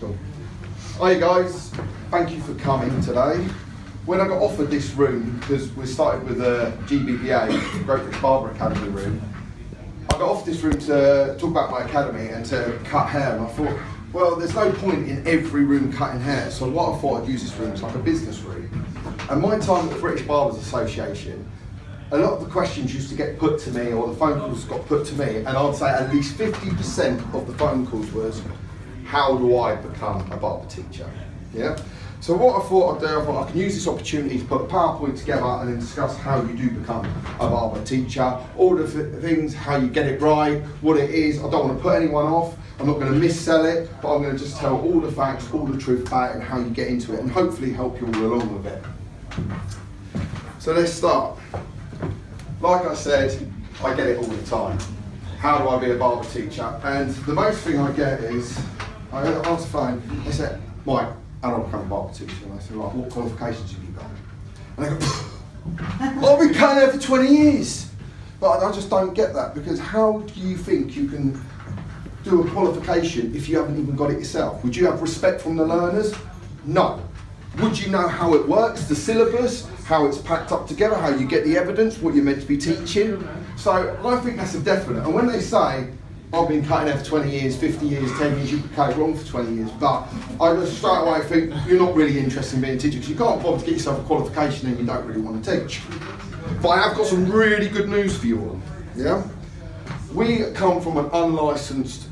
Cool. Hi guys, thank you for coming today. When I got offered this room, because we started with a GBBA, Great British Barber Academy room, I got offered this room to talk about my academy and to cut hair, and I thought, well, there's no point in every room cutting hair, so what I thought I'd use this room as like a business room. And my time at the British Barbers Association, a lot of the questions used to get put to me, or the phone calls got put to me, and I'd say at least 50% of the phone calls was, how do I become a barber teacher? Yeah. So what I thought I'd do, I thought I can use this opportunity to put a PowerPoint together and then discuss how you do become a barber teacher, all the things, how you get it right, what it is. I don't want to put anyone off. I'm not going to missell it, but I'm going to just tell all the facts, all the truth about it, and how you get into it, and hopefully help you all along with it. So let's start. Like I said, I get it all the time. How do I be a barber teacher? And the most thing I get is, I answer the phone, they say, Mike, how do I become a barber teacher? And I say, right, what qualifications have you got? And they go, I've been cutting hair for 20 years. But I just don't get that, because how do you think you can do a qualification if you haven't even got it yourself? Would you have respect from the learners? No. Would you know how it works, the syllabus, how it's packed up together, how you get the evidence, what you're meant to be teaching? So I think that's a definite. And when they say, I've been cutting hair for 20 years, 50 years, 10 years, you could cut it wrong for 20 years, but I just straight away think you're not really interested in being a teacher, because you can't bother to get yourself a qualification and you don't really want to teach. But I have got some really good news for you all. Yeah? We come from an unlicensed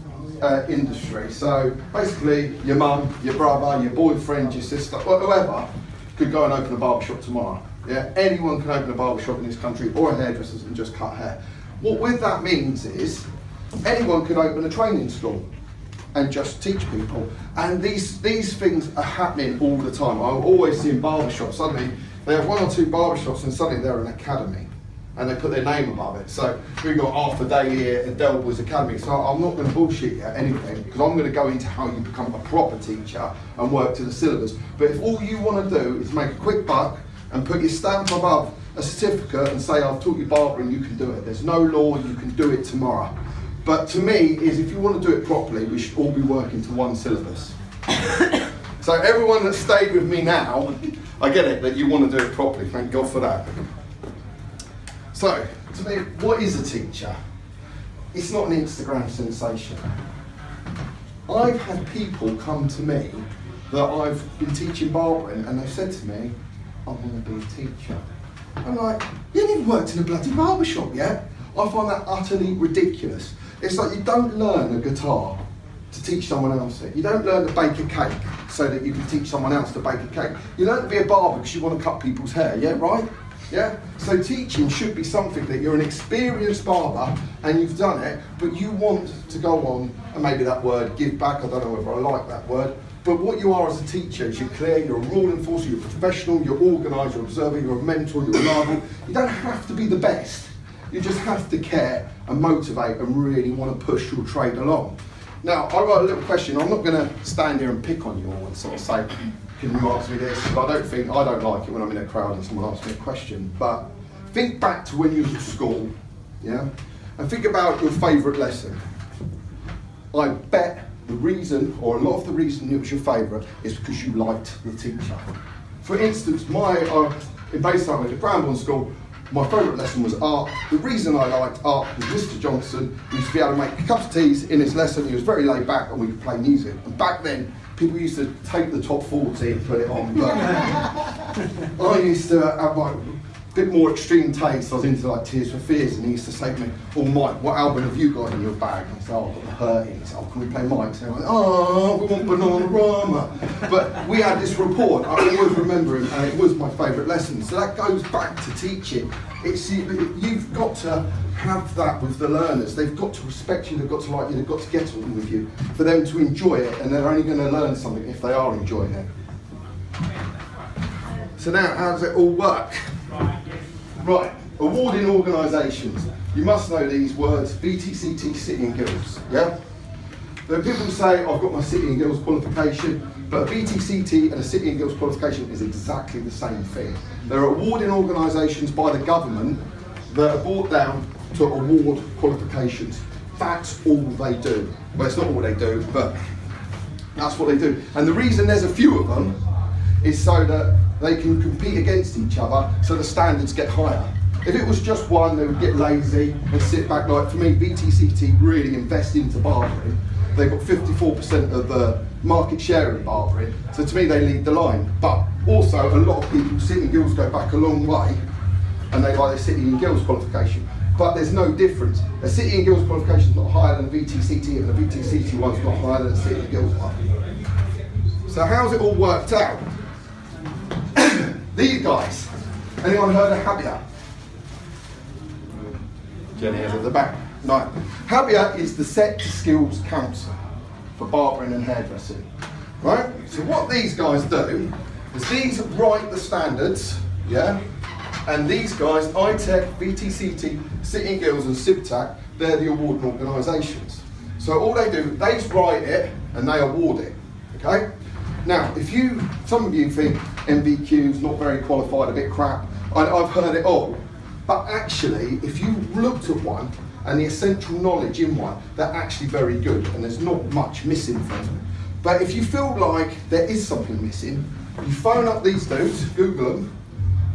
industry, so basically your mum, your brother, your boyfriend, your sister, whoever could go and open a barbershop tomorrow. Yeah, anyone can open a barbershop in this country, or a hairdresser's, and just cut hair. What with that means is anyone can open a training school and just teach people, and these things are happening all the time. I'm always seeing barbershops, suddenly they have one or two barbershops and suddenly they're an academy, and they put their name above it. So we've got Arthur Daly here at Delboys Academy. So I'm not going to bullshit you anything, because I'm going to go into how you become a proper teacher and work to the syllabus. But if all you want to do is make a quick buck and put your stamp above a certificate and say, I've taught you barbering, you can do it. There's no law, you can do it tomorrow. But to me, is if you want to do it properly, we should all be working to one syllabus. So everyone that stayed with me now, I get it, that you want to do it properly. Thank God for that. So, to me, what is a teacher? It's not an Instagram sensation. I've had people come to me that I've been teaching barbering, and they've said to me, I want to be a teacher. I'm like, you haven't even worked in a bloody barbershop yet? I find that utterly ridiculous. It's like you don't learn a guitar to teach someone else it. You don't learn to bake a cake so that you can teach someone else to bake a cake. You learn to be a barber because you want to cut people's hair, yeah, right? Yeah? So teaching should be something that you're an experienced barber and you've done it, but you want to go on, and maybe that word, give back, I don't know whether I like that word, but what you are as a teacher is you're clear, you're a rule enforcer, you're a professional, you're organised, you're observing, you're a mentor, you're reliable. You don't have to be the best. You just have to care and motivate and really want to push your trade along. Now, I've got a little question. I'm not going to stand here and pick on you all and sort of say, can you ask me this? I don't like it when I'm in a crowd and someone asks me a question. But think back to when you was at school, yeah? And think about your favourite lesson. I bet the reason, or a lot of the reason it was your favourite, is because you liked the teacher. For instance, in Bayside, at Cranbourne School, my favourite lesson was art. The reason I liked art was Mr. Johnson used to be able to make cups of teas in his lesson. He was very laid back and we could play music. And back then, people used to take the top 40 and put it on. But I used to have like a bit more extreme taste. I was into like Tears for Fears, and he used to say to me, oh Mike, what album have you got in your bag? And I said, oh, I've got The Hurting. He said, oh, can we play Mike's? And I went, oh, we want Bananarama. But we had this rapport, I always remember him, and it was my favourite lesson. So that goes back to teaching. You've got to have that with the learners. They've got to respect you, they've got to like you, they've got to get on with you for them to enjoy it, and they're only going to learn something if they are enjoying it. So now, how does it all work? Right, awarding organisations. You must know these words, BTCT, City and Guilds, yeah? But people say, I've got my City and Guilds qualification, but a BTCT and a City and Guilds qualification is exactly the same thing. They're awarding organisations by the government that are brought down to award qualifications. That's all they do. Well, it's not all they do, but That's what they do. And the reason there's a few of them is so that they can compete against each other, so the standards get higher. If it was just one, they would get lazy and sit back. Like for me, VTCT really invest into barbering. They've got 54% of the market share in barbering, so to me they lead the line. But also a lot of people, City and Guilds go back a long way, and they like their City and Guilds qualification. But there's no difference. A City and Guilds qualification is not higher than a VTCT, and a VTCT one's not higher than a City and Guilds one. So how's it all worked out? These guys. Anyone heard of Habia? Jenny is at the back. No. Habia is the Set Skills Council for barbering and hairdressing. Right? So what these guys do is these write the standards, yeah? And these guys, ITEC, VTCT, City and Guilds and CIBTAC, they're the awarding organisations. So all they do, they write it and they award it, okay? Now, if some of you think MVQ's not very qualified, a bit crap, I've heard it all. But actually, if you looked at one and the essential knowledge in one, they're actually very good and there's not much missing from them. But if you feel like there is something missing, you phone up these dudes, Google them,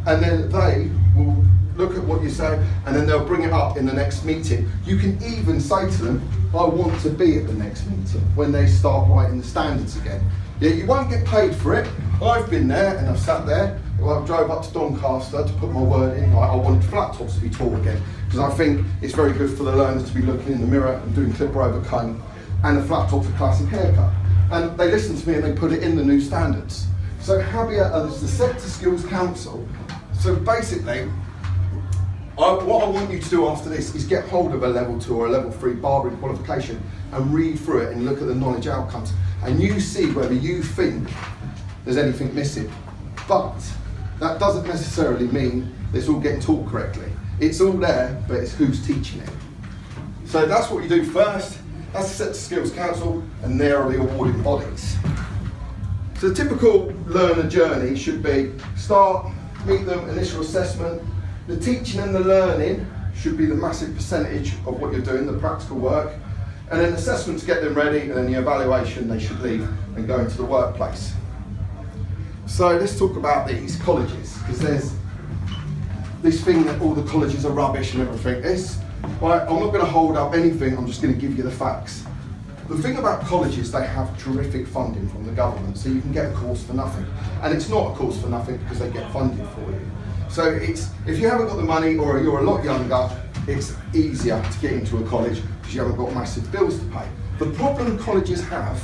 and then they will look at what you say and then they'll bring it up in the next meeting. You can even say to them, I want to be at the next meeting when they start writing the standards again. Yeah, you won't get paid for it. I've been there and I've sat there. I drove up to Doncaster to put my word in. I wanted flat tops to be taught again because I think it's very good for the learners to be looking in the mirror and doing clipper over comb, and the flat top's a classic haircut. And they listened to me and they put it in the new standards. So Habia is the Sector Skills Council. So basically, what I want you to do after this is get hold of a level 2 or a level 3 barbering qualification and read through it and look at the knowledge outcomes. And you see whether you think there's anything missing. But that doesn't necessarily mean it's all getting taught correctly. It's all there, but it's who's teaching it. So that's what you do first. That's the Sector Skills Council, and there are the awarding bodies. So the typical learner journey should be start, meet them, initial assessment. The teaching and the learning should be the massive percentage of what you're doing, the practical work. And then assessment to get them ready, and then the evaluation, they should leave and go into the workplace. So let's talk about these colleges, because there's this thing that all the colleges are rubbish and everything. Right, I'm not going to hold up anything, I'm just going to give you the facts. The thing about colleges, they have terrific funding from the government, so you can get a course for nothing. And it's not a course for nothing because they get funded for you. So if you haven't got the money or you're a lot younger, it's easier to get into a college because you haven't got massive bills to pay. The problem colleges have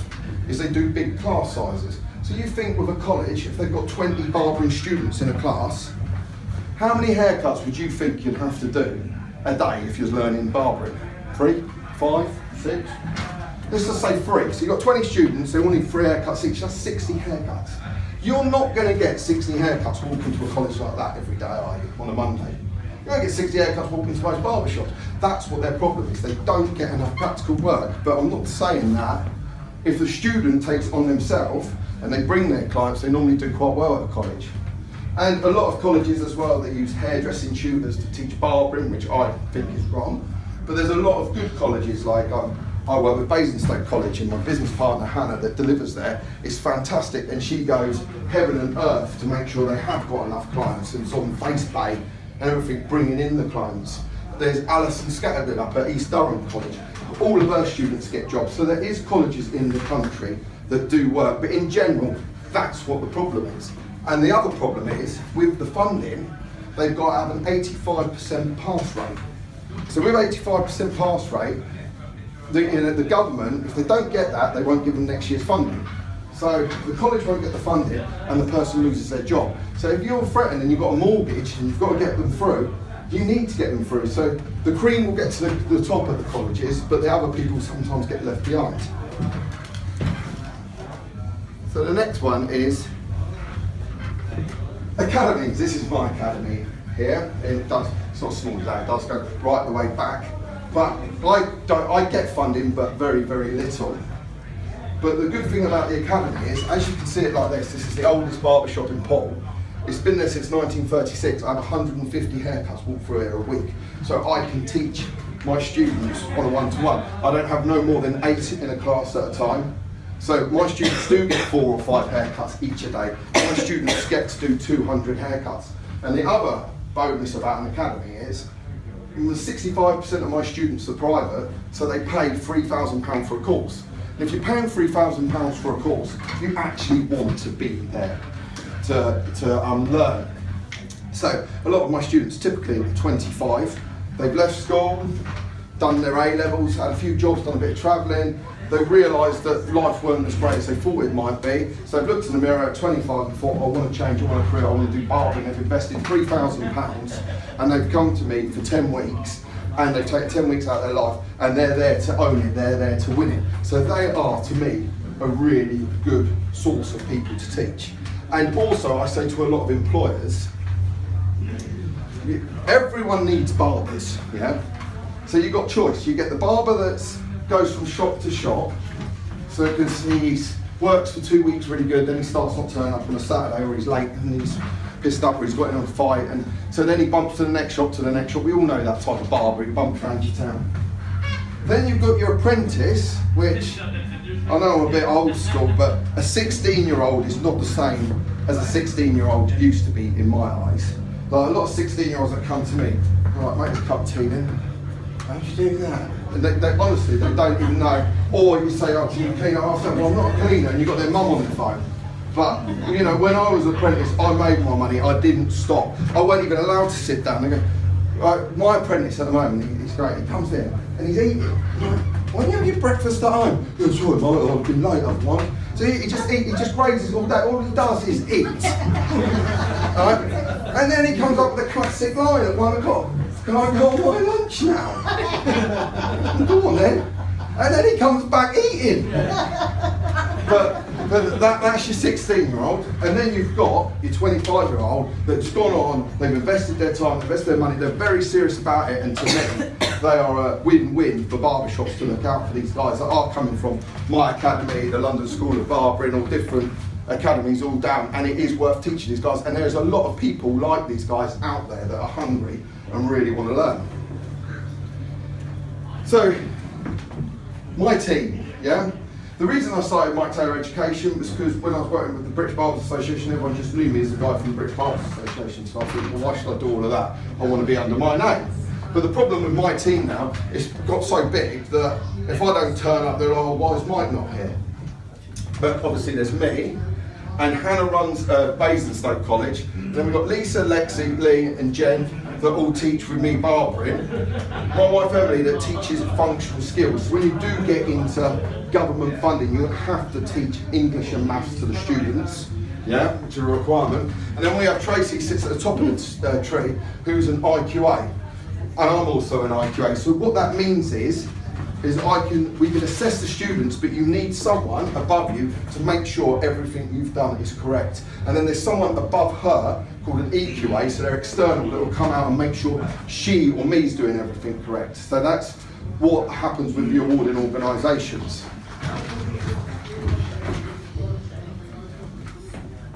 is they do big class sizes. So you think with a college, if they've got 20 barbering students in a class, how many haircuts would you think you'd have to do a day if you're learning barbering? 3, 5, 6? Let's just say 3. So you've got 20 students, they all need 3 haircuts each, that's 60 haircuts. You're not going to get 60 haircuts walking to a college like that every day, are you, on a Monday? You're going to get 60 haircuts walking to most barbershops. That's what their problem is, they don't get enough practical work. But I'm not saying that. If the student takes on themselves and they bring their clients, they normally do quite well at a college. And a lot of colleges as well, they use hairdressing tutors to teach barbering, which I think is wrong. But there's a lot of good colleges, like I work with Basingstoke College, and my business partner Hannah that delivers there is fantastic, and she goes heaven and earth to make sure they have got enough clients, and it's on face pay and everything, bringing in the clients. There's Alison Scattergood up at East Durham College. All of her students get jobs, so there is colleges in the country that do work, but in general, that's what the problem is. And the other problem is, with the funding, they've got to have an 85% pass rate. So with 85% pass rate, the government, if they don't get that, they won't give them next year's funding. So the college won't get the funding and the person loses their job. So if you're threatened and you've got a mortgage and you've got to get them through, you need to get them through. So the cream will get to the top of the colleges, but the other people sometimes get left behind. So the next one is academies. This is my academy here. It's not small today, it does go right the way back. But I get funding, but very, very little. But the good thing about the academy is, as you can see it like this is the oldest barbershop in Poole. It's been there since 1936. I have 150 haircuts walk through here a week. So I can teach my students on a one-to-one. I don't have no more than 8 in a class at a time. So my students do get 4 or 5 haircuts each a day. My students get to do 200 haircuts. And the other bonus about an academy is 65% of my students are private, so they pay £3,000 for a course. And if you're paying £3,000 for a course, you actually want to be there to learn. So a lot of my students, typically 25, they've left school, done their A-levels, had a few jobs, done a bit of travelling. They realised that life weren't as great as they thought it might be. So they've looked in the mirror at 25 and thought, I want to change, I want a career, I want to do barbering. They've invested £3,000 and they've come to me for 10 weeks and they've taken 10 weeks out of their life and they're there to own it, they're there to win it. So they are, to me, a really good source of people to teach. And also, I say to a lot of employers, everyone needs barbers, yeah? So you've got choice. You get the barber that goes from shop to shop, so because he works for 2 weeks really good, then he starts not turning up on a Saturday, or he's late and he's pissed up, or he's got in a fight, and so then he bumps to the next shop, to the next shop. We all know that type of barber, he bumps around your town. Then you've got your apprentice, which I know I'm a bit old school, but a 16-year-old is not the same as a 16-year-old used to be in my eyes. Like a lot of 16-year-olds that come to me, right, make us a cup of tea then. How'd you do that? And they honestly, they don't even know. Or you say, oh, can you clean it after? Well, I'm not a cleaner, and you've got their mum on the phone. But, you know, when I was an apprentice, I made my money, I didn't stop. I wasn't even allowed to sit down. They go, right, my apprentice at the moment, he's great, he comes in and he's eating. Why don't you have your breakfast at home? Yeah, sorry, mate, I've been late, I've won. So he just grazes all day, all he does is eat. Right? And then he comes up with a classic line at 1 o'clock. Can I go on my lunch now? Go on then. And then he comes back eating. But that's your 16-year-old. And then you've got your 25-year-old that's gone on, they've invested their time, invested their money, they're very serious about it, and to me, they are a win-win for barbershops to look out for these guys that are coming from my academy, the London School of Barbering, all different academies all down, and it is worth teaching these guys, and there's a lot of people like these guys out there that are hungry and really want to learn. So, my team, yeah? The reason I started Mike Taylor Education was because when I was working with the British Barbers Association, everyone just knew me as the guy from the British Barbers Association, so I thought, well, why should I do all of that? I want to be under my name. But the problem with my team now, it's got so big that if I don't turn up, they're like, oh, why is Mike not here? But obviously there's me, and Hannah runs Basingstoke College, and then we've got Lisa, Lexi, Lee and Jen that all teach with me barbering. My wife Emily that teaches functional skills. When you do get into government funding, you have to teach English and maths to the students, yeah, which is a requirement. And then we have Tracy sits at the top of the tree, who's an IQA, and I'm also an IQA. So what that means is we can assess the students, but you need someone above you to make sure everything you've done is correct. And then there's someone above her called an EQA, so they're external, that will come out and make sure she or me's doing everything correct. So that's what happens with the awarding organisations.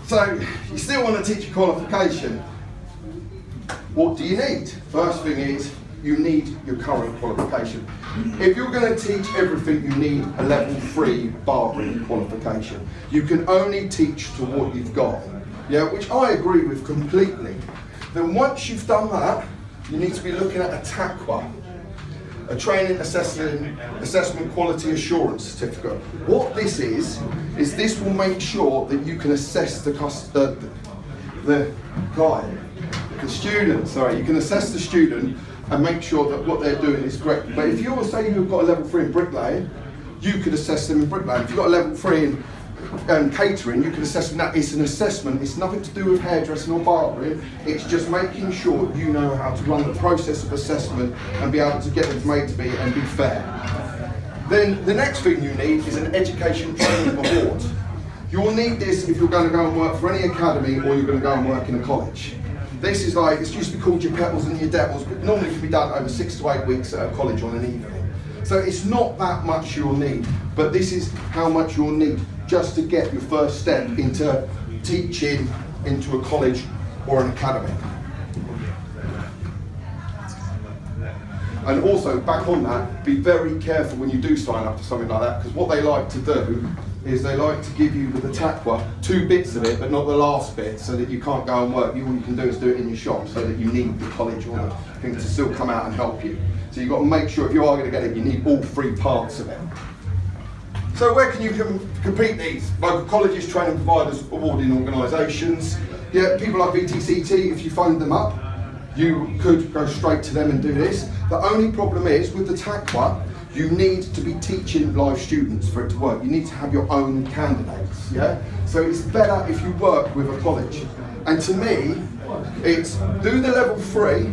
So you still want to teach a qualification. What do you need? First thing is, you need your current qualification. If you're going to teach everything, you need a level 3 barbering qualification. You can only teach to what you've got, yeah, which I agree with completely. Then once you've done that, you need to be looking at a TAQA, a Training Assessment Quality Assurance Certificate. What this is this will make sure that you can assess the student, you can assess the student and make sure that what they're doing is correct. But if you're saying you've got a level 3 in bricklaying, you could assess them in bricklaying. If you've got a level 3 in catering, you can assess them. That it's an assessment. It's nothing to do with hairdressing or barbering. It's just making sure you know how to run the process of assessment and be able to get them from A to B and be fair. Then the next thing you need is an education training award. You'll need this if you're going to go and work for any academy or you're going to go and work in a college. This is like, it's used to be called your petals and your devils, but normally can be done over 6 to 8 weeks at a college on an evening. So it's not that much you'll need, but this is how much you'll need just to get your first step into teaching into a college or an academy. And also, back on that, be very careful when you do sign up for something like that, because what they like to do is they like to give you with the taqwa 2 bits of it, but not the last bit, so that you can't go and work. All you can do is do it in your shop, so that you need the college or the thing to still come out and help you. So you've got to make sure if you are going to get it, you need all 3 parts of it. So where can you complete these? Local colleges, training providers, awarding organisations. Yeah, people like VTCT, if you phoned them up, you could go straight to them and do this. The only problem is, with the taqwa, you need to be teaching live students for it to work. You need to have your own candidates, yeah? So it's better if you work with a college. And to me, it's do the level 3,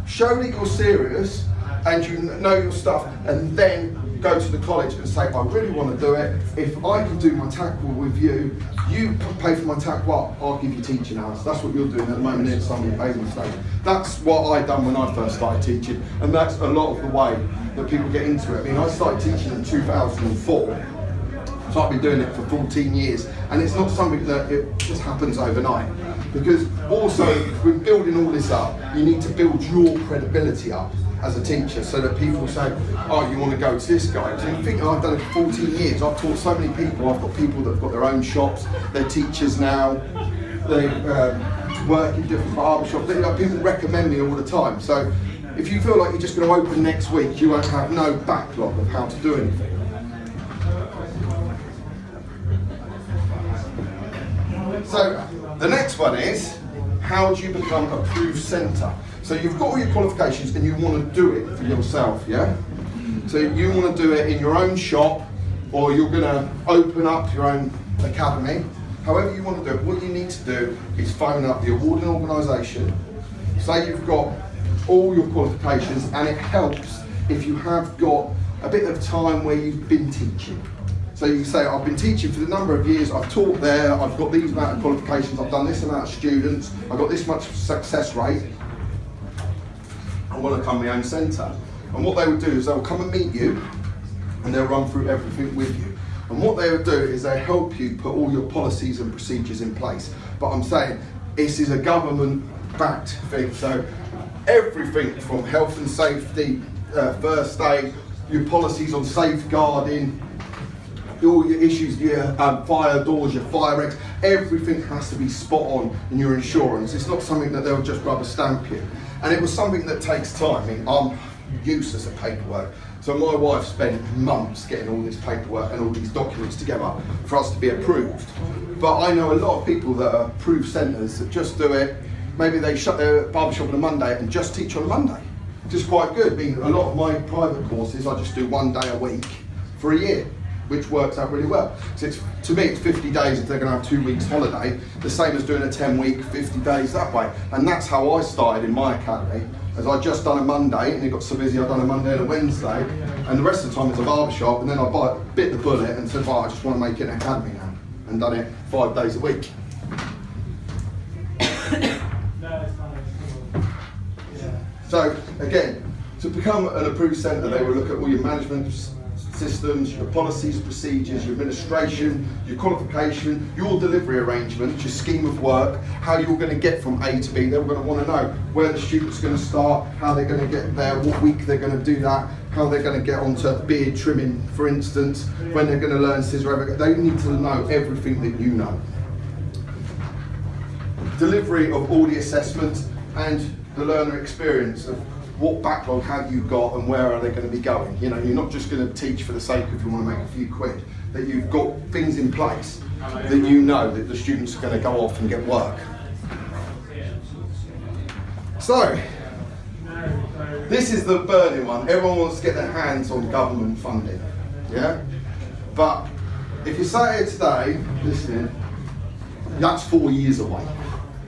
show that you're serious and you know your stuff, and then go to the college and say, I really want to do it. If I can do my taqwa with you, you pay for my taqwa, I'll give you teaching hours. That's what you're doing at the moment in some Avon State. That's what I done when I first started teaching, and that's a lot of the way that people get into it. I mean, I started teaching in 2004, so I've been doing it for 14 years, and it's not something that it just happens overnight. Because also, with building all this up, you need to build your credibility up as a teacher, so that people say, oh, you want to go to this guy. So you think, oh, I've done it for 14 years, I've taught so many people, I've got people that have got their own shops, they're teachers now, they work in different barber shops, people recommend me all the time. So if you feel like you're just going to open next week, you won't have no backlog of how to do anything. So the next one is, how do you become a approved centre? So you've got all your qualifications and you want to do it for yourself, yeah? So you want to do it in your own shop, or you're going to open up your own academy. However you want to do it, what you need to do is phone up the awarding organisation, say you've got all your qualifications, and it helps if you have got a bit of time where you've been teaching. So you say, I've been teaching for the number of years, I've taught there, I've got these amount of qualifications, I've done this amount of students, I've got this much success rate, I want to come my own centre. And what they would do is they'll come and meet you, and they'll run through everything with you. And what they would do is they help you put all your policies and procedures in place. But I'm saying, this is a government-backed thing, so everything from health and safety, first aid, your policies on safeguarding, all your issues, your fire doors, your fire regs, everything has to be spot on in your insurance. It's not something that they'll just rubber stamp you. And it was something that takes time. I mean, I'm useless at paperwork. So my wife spent months getting all this paperwork and all these documents together for us to be approved. But I know a lot of people that are approved centres that just do it. Maybe they shut their barbershop on a Monday and just teach on a Monday. Just quite good. I mean, a lot of my private courses, I just do 1 day a week for a year, which works out really well. So it's, to me, it's 50 days if they're going to have 2 weeks holiday, the same as doing a 10-week, 50 days that way. And that's how I started in my academy, as I just done a Monday, and it got so busy I've done a Monday and a Wednesday, and the rest of the time it's a barbershop, and then I bit the bullet and said, well, I just want to make it an academy now, and done it 5 days a week. So again, to become an approved centre, they will look at all your management systems, your policies, procedures, your administration, your qualification, your delivery arrangements, your scheme of work, how you're going to get from A to B. They're going to want to know where the student's going to start, how they're going to get there, what week they're going to do that, how they're going to get onto beard trimming, for instance, when they're going to learn scissor. They need to know everything that you know. Delivery of all the assessments and the learner experience of what backlog have you got and where are they going to be going. You know, you're not just going to teach for the sake of you want to make a few quid, that you've got things in place that you know that the students are going to go off and get work. So, this is the burning one. Everyone wants to get their hands on government funding, yeah? But if you say it today, listening, that's 4 years away.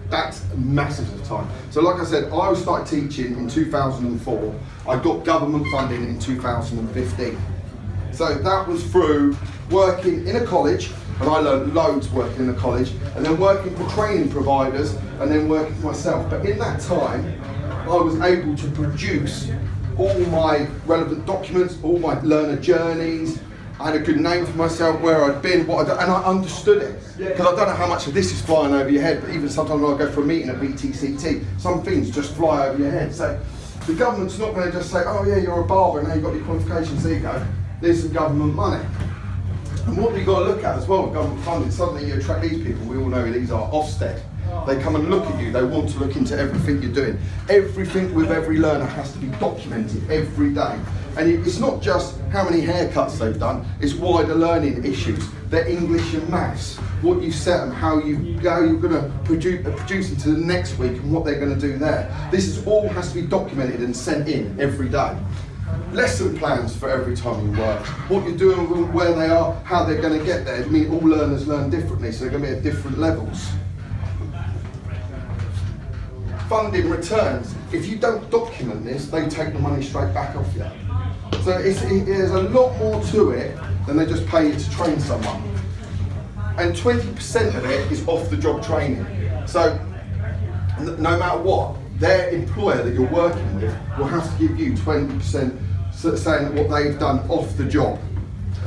That's massive of time. So like I said, I started teaching in 2004. I got government funding in 2015. So that was through working in a college, and I learned loads working in a college, and then working for training providers, and then working for myself. But in that time, I was able to produce all my relevant documents, all my learner journeys. I had a good name for myself, where I'd been, what I'd done, and I understood it. Because I don't know how much of this is flying over your head, but even sometimes when I go for a meeting at VTCT, some things just fly over your head. So the government's not going to just say, oh yeah, you're a barber, now you've got your qualifications, there you go. There's some government money. And what you've got to look at as well with government funding, suddenly you attract these people, we all know these are Ofsted. They come and look at you, they want to look into everything you're doing. Everything with every learner has to be documented every day. And it's not just how many haircuts they've done, it's wider learning issues, their English and maths, what you set them, how you're going to produce into the next week and what they're going to do there. This is all has to be documented and sent in every day. Lesson plans for every time you work, what you're doing, where they are, how they're going to get there. I mean, all learners learn differently, so they're going to be at different levels. Funding returns. If you don't document this, they take the money straight back off you. So there's a lot more to it than they just pay you to train someone. And 20% of it is off-the-job training. So no matter what, their employer that you're working with will have to give you 20% saying what they've done off the job,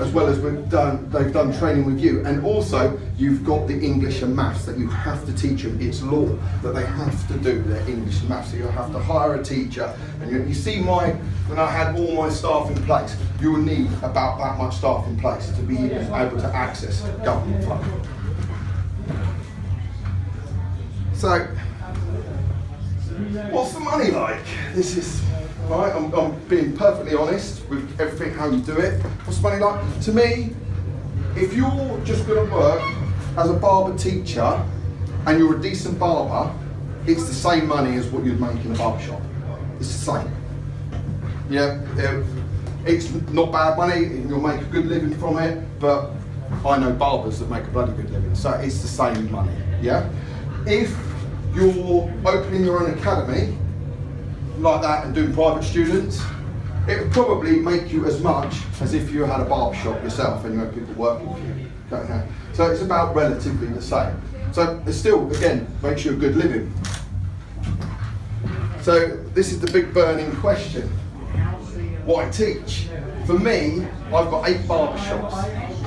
as well as they've done training with you. And also, you've got the English and maths that you have to teach them. It's law that they have to do their English and maths. So you'll have to hire a teacher. And you see when I had all my staff in place, you will need about that much staff in place to be able to access government funding. So, what's the money like? This is, right, I'm being perfectly honest with everything, how you do it. What's the money like? To me, if you're just going to work as a barber teacher and you're a decent barber, it's the same money as what you'd make in a barber shop. It's the same. Yeah, it's not bad money, you'll make a good living from it, but I know barbers that make a bloody good living, so it's the same money, yeah? If you're opening your own academy, like that, and doing private students, it would probably make you as much as if you had a barber shop yourself and you had people working for you. Okay? So it's about relatively the same. So it still, again, makes you a good living. So this is the big burning question. What I teach. For me, I've got 8 barber shops.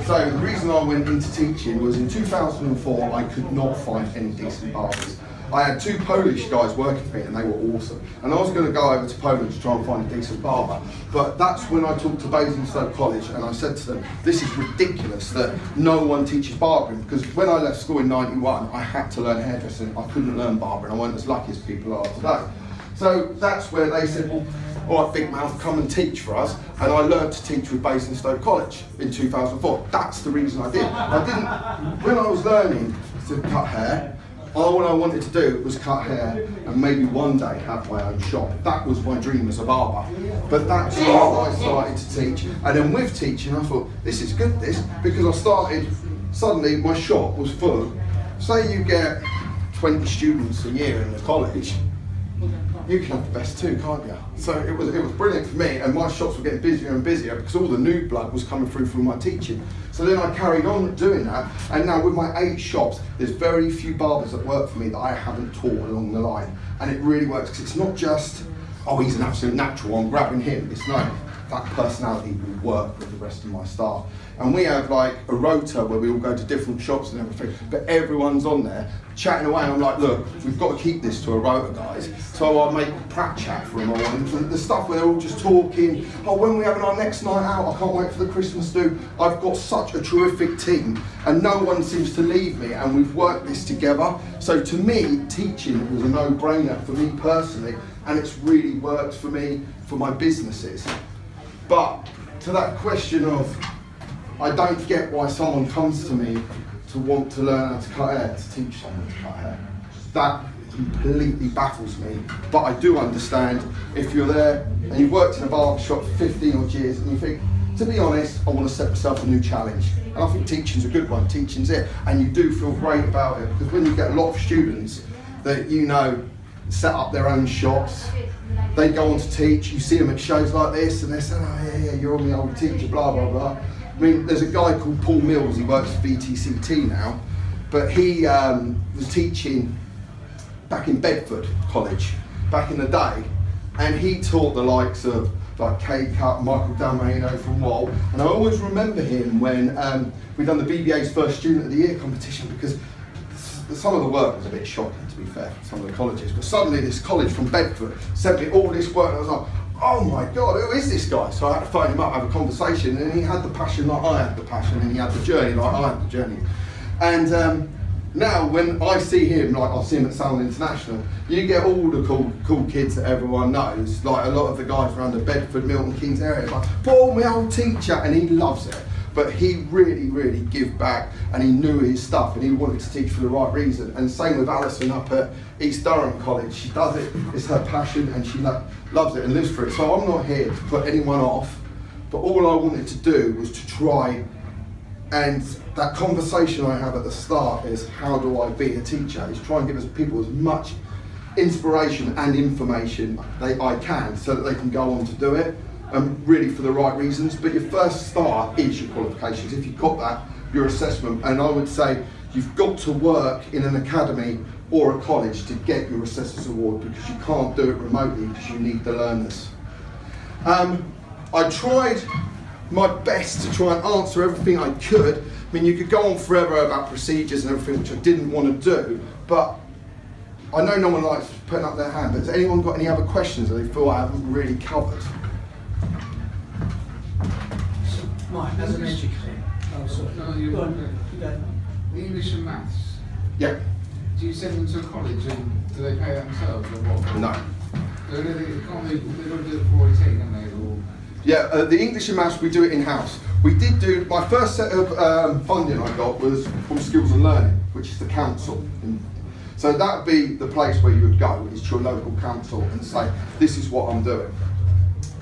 So the reason I went into teaching was in 2004, I could not find any decent barbers. I had 2 Polish guys working for me and they were awesome. And I was going to go over to Poland to try and find a decent barber. But that's when I talked to Basingstoke College and I said to them, this is ridiculous that no one teaches barbering, because when I left school in '91, I had to learn hairdressing. I couldn't learn barbering. I wasn't as lucky as people are today. So that's where they said, well, all right, big mouth, come and teach for us. And I learned to teach with Basingstoke College in 2004. That's the reason I did. When I was learning to cut hair, all I wanted to do was cut hair and maybe one day have my own shop. That was my dream as a barber. But that's how I started to teach. And then with teaching, I thought, this is good, because I started, suddenly my shop was full. Say you get 20 students a year in the college, you can have the best 2, can't you? So it was brilliant for me, and my shops were getting busier and busier because all the new blood was coming through from my teaching. So then I carried on doing that, and now with my 8 shops, there's very few barbers that work for me that I haven't taught along the line. And it really works, because it's not just, oh, he's an absolute natural, I'm grabbing him. It's no, that personality will work with the rest of my staff. And we have like a rota where we all go to different shops and everything, but everyone's on there chatting away. And I'm like, look, we've got to keep this to a rota, guys. So I make Pratt chat for them all, and the stuff where they're all just talking, oh, when we're having our next night out, I can't wait for the Christmas do. I've got such a terrific team, and no one seems to leave me, and we've worked this together. So to me, teaching was a no-brainer for me personally, and it's really worked for me, for my businesses. But to that question of, I don't get why someone comes to me to want to learn how to cut hair, to teach someone to cut hair. That completely baffles me. But I do understand if you're there and you've worked in a barber shop for 15 odd years and you think, to be honest, I want to set myself a new challenge. And I think teaching's a good one, teaching's it. And you do feel great about it, because when you get a lot of students that you know set up their own shops, they go on to teach, you see them at shows like this and they say, oh yeah, you're on the old teacher, blah, blah, blah. I mean, there's a guy called Paul Mills, he works for VTCT now, but he was teaching back in Bedford College, back in the day, and he taught the likes of like K-Cut, Michael Dalmano from Wall, and I always remember him when we'd done the BBA's first Student of the Year competition, because some of the work was a bit shocking, to be fair, some of the colleges, but suddenly this college from Bedford sent me all this work, and I was like, oh my God, who is this guy? So I had to phone him up, have a conversation, and he had the passion like I had the passion, and he had the journey like I had the journey. And now when I see him, like I see him at Salon International, you get all the cool kids that everyone knows, like a lot of the guys around the Bedford, Milton Keynes area, like, Paul, my old teacher, and he loves it. But he really give back, and he knew his stuff, and he wanted to teach for the right reason. And same with Alison up at East Durham College. She does it, it's her passion, and she loves it and lives for it. So I'm not here to put anyone off, but all I wanted to do was to try, and that conversation I have at the start is, how do I be a teacher? Is try and give us people as much inspiration and information I can, so that they can go on to do it. Really for the right reasons, but your first start is your qualifications. If you've got that, your assessment, and I would say you've got to work in an academy or a college to get your assessor's award, because you can't do it remotely because you need the learners. I tried my best to try and answer everything I could. I mean, you could go on forever about procedures and everything, which I didn't want to do, but I know no one likes putting up their hand, but has anyone got any other questions that they feel I haven't really covered? Mike, as an educator, go on. The English and maths, Yeah. do you send them to a college and do they pay that themselves or what? No. They've got to do it for 18, haven't they? Or... Yeah, the English and Maths we do it in-house. We did do, my first set of funding I got was from Skills and Learning, which is the council. So that would be the place where you would go, is to your local council and say, this is what I'm doing.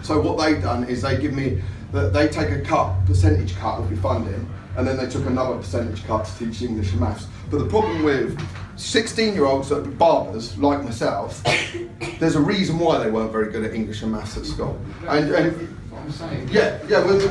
So what they've done is they give me, they take a percentage cut of your funding, and then they took another percentage cut to teach English and Maths. But the problem with 16-year-olds that are barbers, like myself, there's a reason why they weren't very good at English and Maths at school. And I'm saying. yeah,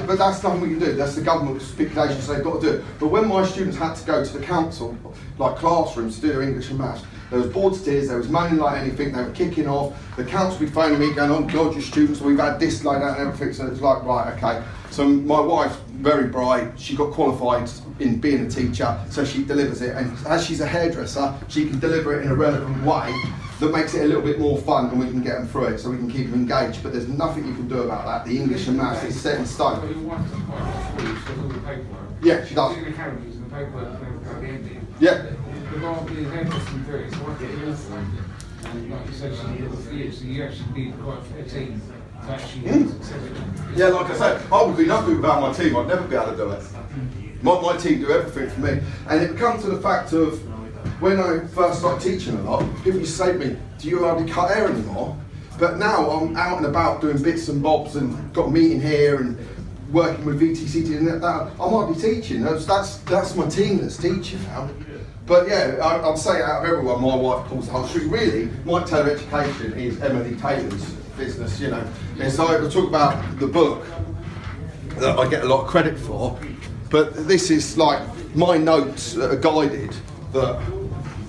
but that's nothing we can do. That's the government's stipulation, so they've got to do it. But when my students had to go to the council, like classrooms, to do their English and Maths, there was board steers, there was moaning like anything, they were kicking off. The council would be phoning me going, oh God, your students, we've had this like that and everything. So it's like, right, okay. So my wife's very bright, she got qualified in being a teacher, so she delivers it. And as she's a hairdresser, she can deliver it in a relevant way that makes it a little bit more fun, and we can get them through it, so we can keep them engaged. But there's nothing you can do about that. The English and Maths is set in stone. So your wife does quite a lot for you, she does all the paperwork. Yeah, she does. She's in academies and the paperwork at the end. Yeah. The barber is hairdressing through it, so I get it awful. And like you said, she did it for you, so you actually need quite a team to actually successful. Yeah, like I said, I would be nothing without my team. I'd never be able to do it. My team do everything for me. And it comes to the fact of, when I first started teaching a lot, people used to say to me, do you hardly cut hair anymore? But now I'm out and about doing bits and bobs and got a meeting here and working with VTCT and that. I'm hardly teaching. That's my team that's teaching now. But yeah, I'd say out of everyone, my wife pulls the whole street. Really, my Taylor Education is Emily Taylor's business, you know. And so I talk about the book that I get a lot of credit for, but this is like my notes that are guided, that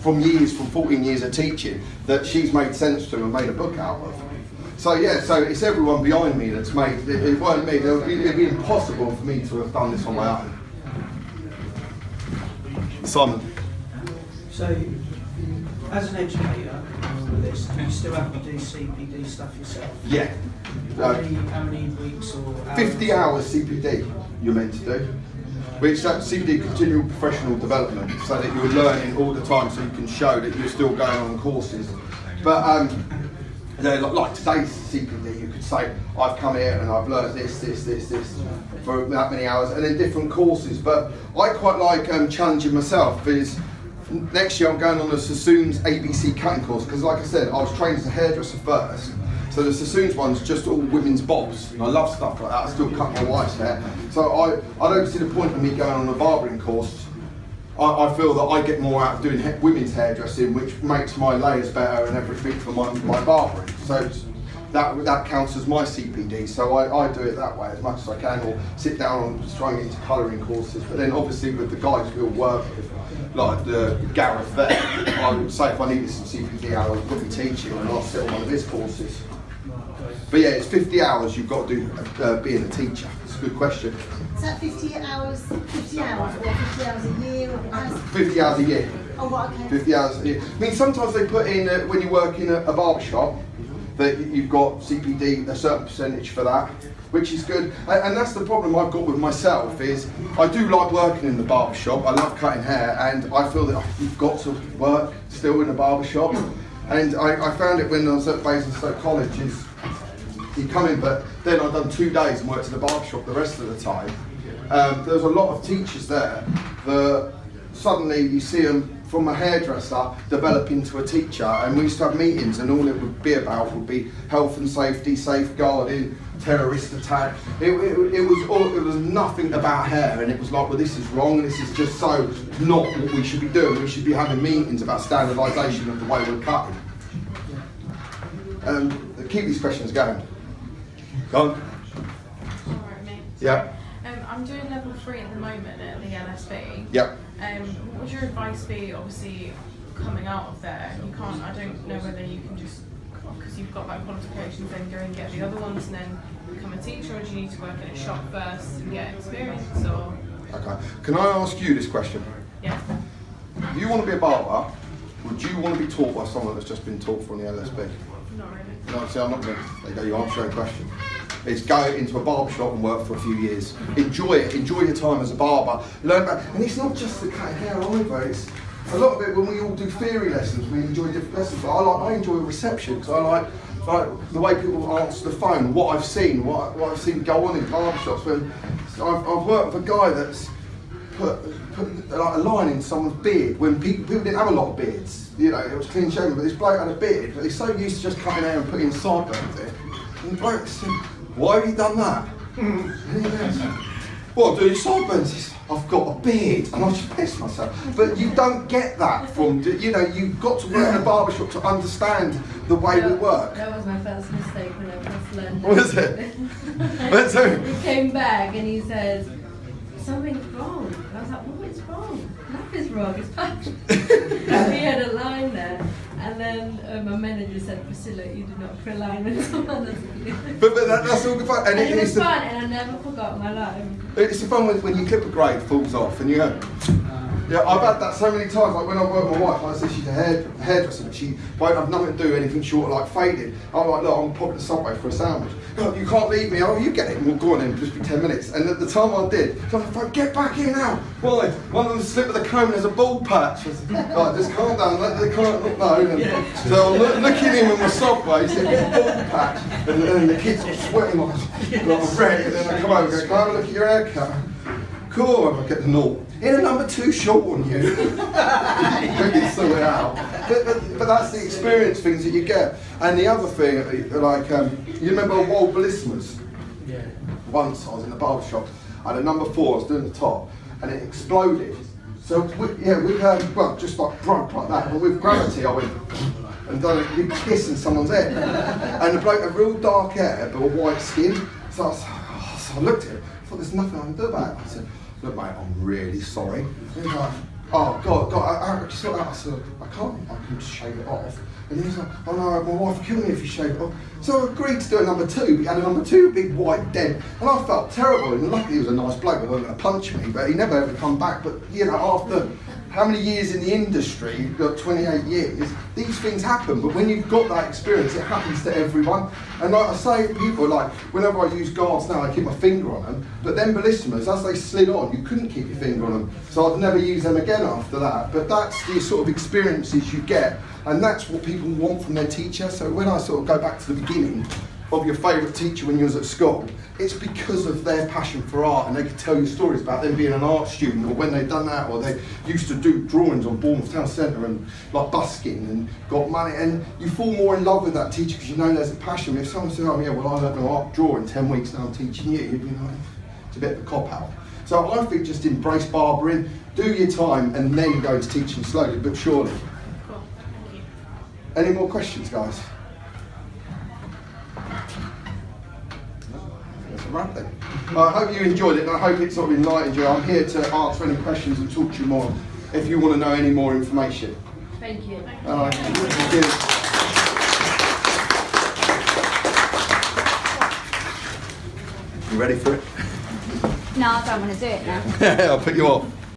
from 14 years of teaching, that she's made sense to and made a book out of. So yeah, so it's everyone behind me that's made, it weren't me, it'd be impossible for me to have done this on my own. Simon. So, as an educator, do you still have to do CPD stuff yourself? Yeah. How many weeks or hours? 50 hours CPD you're meant to do. Which that's CPD, continual professional development, so that you're learning all the time, so you can show that you're still going on courses. But like today's CPD, you could say, I've come here and I've learned this for that many hours, and then different courses. But I quite like challenging myself, because next year I'm going on the Sassoon's ABC cutting course, because like I said, I was trained as a hairdresser first. So the Sassoon's one's just all women's bobs, and I love stuff like that. I still cut my wife's hair. So I don't see the point of me going on a barbering course. I feel that I get more out of doing women's hairdressing, which makes my layers better and everything for my barbering. So that counts as my CPD. So I do it that way as much as I can, or sit down and try and get into colouring courses. But then obviously with the guys we'll work with, like the Gareth there, I would say if I needed some CPD hours, I'd probably teach him and I'll sit on one of his courses. But yeah, it's 50 hours you've got to do being a teacher. It's a good question. Is that 50 hours or 50 hours a year? Or 50 hours a year. Oh, right, okay. 50 hours a year. I mean, sometimes they put in, when you work in a barber shop, that you've got CPD, a certain percentage for that, which is good. And that's the problem I've got with myself, is I do like working in the barber shop. I love cutting hair, and I feel that you've got to work still in a barber shop. And I found it when I was at Basingstoke College, is you come in, but then I've done 2 days and worked in the barber shop the rest of the time. There was a lot of teachers there that suddenly you see them from a hairdresser develop into a teacher, and we used to have meetings and all it would be about would be health and safety, safeguarding, terrorist attack. It was nothing about hair, and it was like, well, this is wrong, this is just so not what we should be doing. We should be having meetings about standardisation of the way we're cutting. Keep these questions going. Go on. Alright, mate. Yeah. I'm doing level 3 at the moment at the LSB. Yep. What would your advice be, obviously, coming out of there? You can't, I don't know whether you can just, because you've got that qualifications, then go and get the other ones and then become a teacher, or do you need to work in a shop first and get experience, or? Okay. Can I ask you this question? Yeah. If you want to be a barber, would you want to be taught by someone that's just been taught from the LSB? Not really. No, see, I'm not going to. There you go, you answer your own question. It's go into a barber shop and work for a few years. Enjoy it. Enjoy your time as a barber. Learn about, and it's not just the cutting hair either. It's a lot of it. When we all do theory lessons, we enjoy different lessons. But I enjoy reception, because I like the way people answer the phone. What I've seen, what I've seen go on in barber shops. When I've worked with a guy that's put like a line in someone's beard when people didn't have a lot of beards. You know, it was clean shaven, but this bloke had a beard. But he's so used to just cutting hair and putting sideburns in. And the bloke said, "Why have you done that?" And he goes, "Well, do your sideburns?" He said, "I've got a beard," and I just pissed myself. But you don't get that from, you know, you've got to work in a barber shop to understand the way we work. That was my first mistake when I first learned. What is it? He came back and he says, "Something's wrong." And I was like, "What is wrong? Nothing's wrong, it's patched." And we had a line there. And then my manager said, "Priscilla, you do not put alignment on others." But that's all good fun. And it was fun, and I never forgot my life. It's the fun when you clip a grade, falls off, and you go, yeah, I've had that so many times. Like when I work with my wife, like I said, she's a hairdresser, but she won't have nothing to do anything short of like faded. I'm like, look, I'm popping to Subway for a sandwich. "Oh, you can't leave me." "Oh, you get it." "We'll go on in, just be 10 minutes. And at the time I did, so I'm like, "Get back here now." "Why?" "One of them slipped with the comb and there's a bald patch." I said, "Right, just calm down, let the client not know." And so I'm looking in with my Subway, he said, "Bald patch." And then the kids are sweating like red, and then I come over and go, "Can I have a look at your haircut?" "Cool." And I get the naught. "In a number 2 short on you." You can sort it out. But that's the experience things that you get. And the other thing, like, you remember Wild Ballismas? Yeah. Once I was in the barber shop, I had a number 4, I was doing the top, and it exploded. So we well, just like broke like that, but with gravity I went and done a big kiss in someone's head. And the bloke had real dark hair but a white skin. So I looked at him, I thought there's nothing I can do about it. I said, "Look mate, I'm really sorry." And he's like, "Oh God, I just thought that." I said, I can just shave it off." And he's like, "Oh no, my wife will kill me if you shave it off." So I agreed to do a number 2, but he had a number 2, big white dent. And I felt terrible, and luckily he was a nice bloke, he wasn't going to punch me, but he never ever come back. But you know, after how many years in the industry, you've got 28 years, these things happen. But when you've got that experience, it happens to everyone. And like I say to people, like, whenever I use guards now, I keep my finger on them. But then ballistimas, as they slid on, you couldn't keep your finger on them. So I'd never use them again after that. But that's the sort of experiences you get. And that's what people want from their teacher. So when I sort of go back to the beginning of your favourite teacher when you was at school, it's because of their passion for art, and they could tell you stories about them being an art student, or when they'd done that, or they used to do drawings on Bournemouth Town Centre and like busking and got money, and you fall more in love with that teacher because you know there's a passion. If someone says, "Oh yeah, well I don't know art drawing 10 weeks now I'm teaching you," you know, it's a bit of a cop out. So I think just embrace barbering, do your time, and then go into teaching slowly but surely. Cool, thank you. Any more questions, guys? That's a wrap then. I hope you enjoyed it, and I hope it sort of enlightened you. I'm here to answer any questions and talk to you more if you want to know any more information. Thank you. Thank you. You ready for it? No, I don't want to do it now. I'll put you off.